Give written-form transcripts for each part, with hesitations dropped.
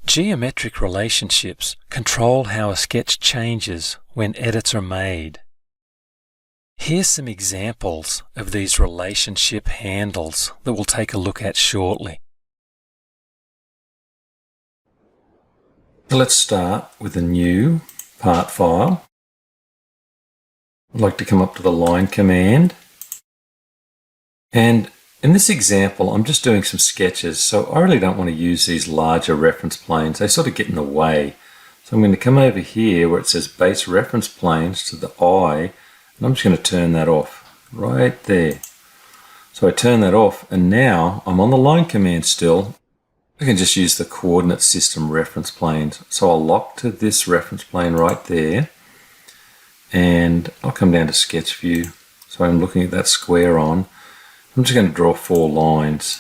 Geometric relationships control how a sketch changes when edits are made. Here's some examples of these relationship handles that we'll take a look at shortly. Let's start with a new part file. I'd like to come up to the line command. And in this example, I'm just doing some sketches, so I really don't want to use these larger reference planes. They sort of get in the way. So I'm going to come over here where it says base reference planes to the eye, and I'm just going to turn that off right there. So I turn that off, and now I'm on the line command still. I can just use the coordinate system reference planes. So I'll lock to this reference plane right there, and I'll come down to sketch view. So I'm looking at that square on. I'm just going to draw 4 lines.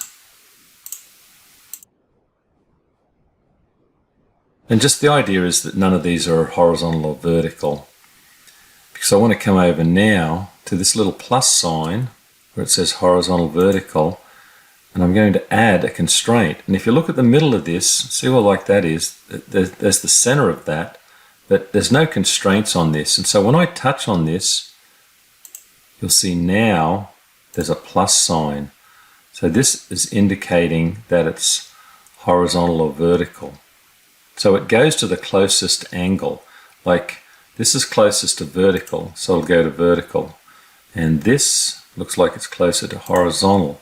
And just the idea is that none of these are horizontal or vertical. Because I want to come over now to this little plus sign where it says horizontal vertical, and I'm going to add a constraint. And if you look at the middle of this, see what like that is, there's the center of that, but there's no constraints on this. And so when I touch on this, you'll see now there's a plus sign. So this is indicating that it's horizontal or vertical. So it goes to the closest angle. Like this is closest to vertical, so it'll go to vertical. And this looks like it's closer to horizontal,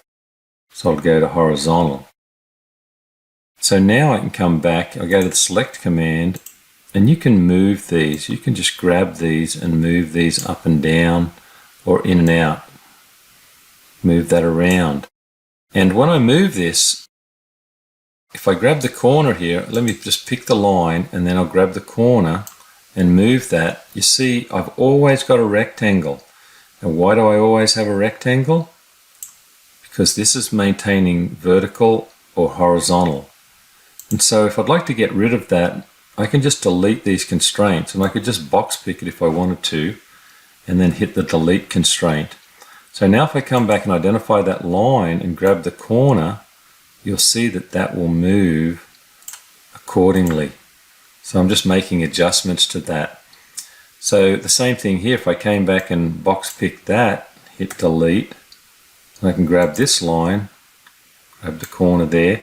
so I'll go to horizontal. So now I can come back, I'll go to the select command, and you can move these. You can just grab these and move these up and down or in and out. Move that around. And when I move this, if I grab the corner here, let me just pick the line and then I'll grab the corner and move that. You see, I've always got a rectangle. And why do I always have a rectangle? Because this is maintaining vertical or horizontal. And so if I'd like to get rid of that, I can just delete these constraints, and I could just box pick it if I wanted to, and then hit the delete constraint. So now if I come back and identify that line and grab the corner, you'll see that that will move accordingly. So I'm just making adjustments to that. So the same thing here, if I came back and box pick that, hit delete, and I can grab this line, grab the corner there,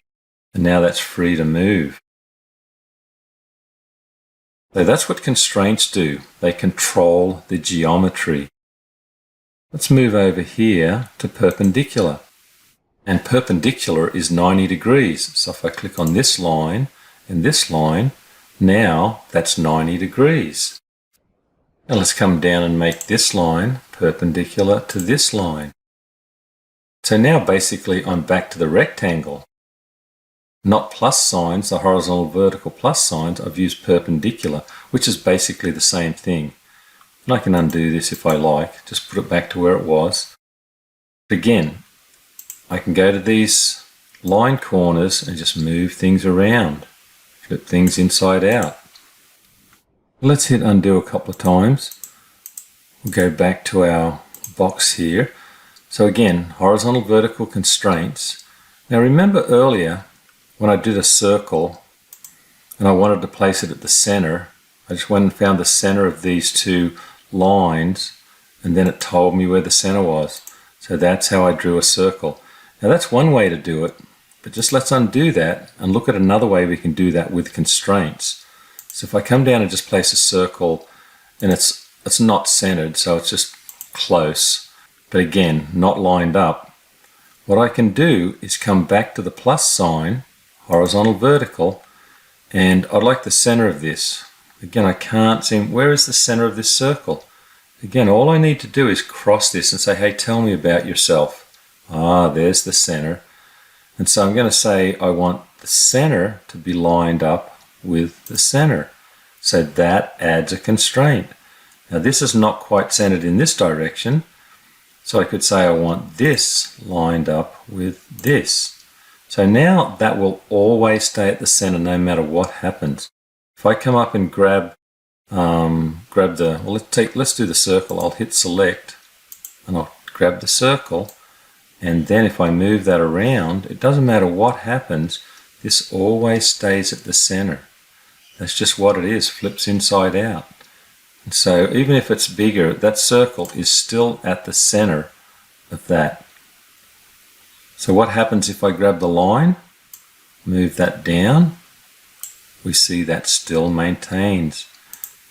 and now that's free to move. So that's what constraints do. They control the geometry. Let's move over here to perpendicular. And perpendicular is 90 degrees. So if I click on this line and this line, now that's 90 degrees. Now let's come down and make this line perpendicular to this line. So now basically I'm back to the rectangle. Not plus signs, the horizontal vertical plus signs, I've used perpendicular, which is basically the same thing. And I can undo this if I like, just put it back to where it was. Again, I can go to these line corners and just move things around, flip things inside out. Let's hit undo a couple of times. We'll go back to our box here. So again, horizontal vertical constraints. Now remember earlier when I did a circle and I wanted to place it at the center, I just went and found the center of these 2 lines, and then it told me where the center was. So that's how I drew a circle. Now that's one way to do it, but just let's undo that and look at another way we can do that with constraints. So if I come down and just place a circle, and it's not centered, so it's just close, but again, not lined up, what I can do is come back to the plus sign, horizontal vertical, and I'd like the center of this. Again, I can't see, where is the center of this circle? Again, all I need to do is cross this and say, hey, tell me about yourself. Ah, there's the center. And so I'm going to say I want the center to be lined up with the center. So that adds a constraint. Now this is not quite centered in this direction, so I could say I want this lined up with this. So now that will always stay at the center no matter what happens. If I come up and grab let's do the circle. I'll hit select and I'll grab the circle, and then if I move that around, it doesn't matter what happens, this always stays at the center. That's just what it is, flips inside out. And so even if it's bigger, that circle is still at the center of that. So what happens if I grab the line, move that down? We see that still maintains.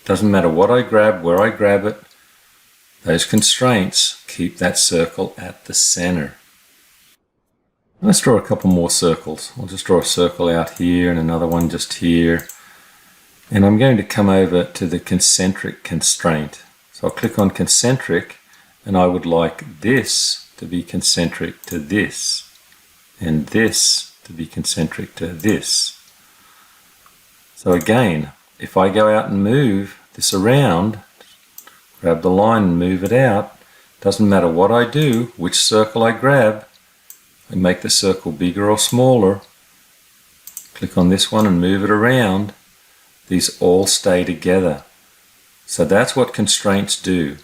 Doesn't matter what I grab, where I grab it, those constraints keep that circle at the center. Let's draw a couple more circles. I'll just draw a circle out here and another one just here. And I'm going to come over to the concentric constraint. So I'll click on concentric, and I would like this to be concentric to this, and this to be concentric to this. So again, if I go out and move this around, grab the line and move it out, doesn't matter what I do, which circle I grab, I make the circle bigger or smaller, click on this one and move it around, these all stay together. So that's what constraints do.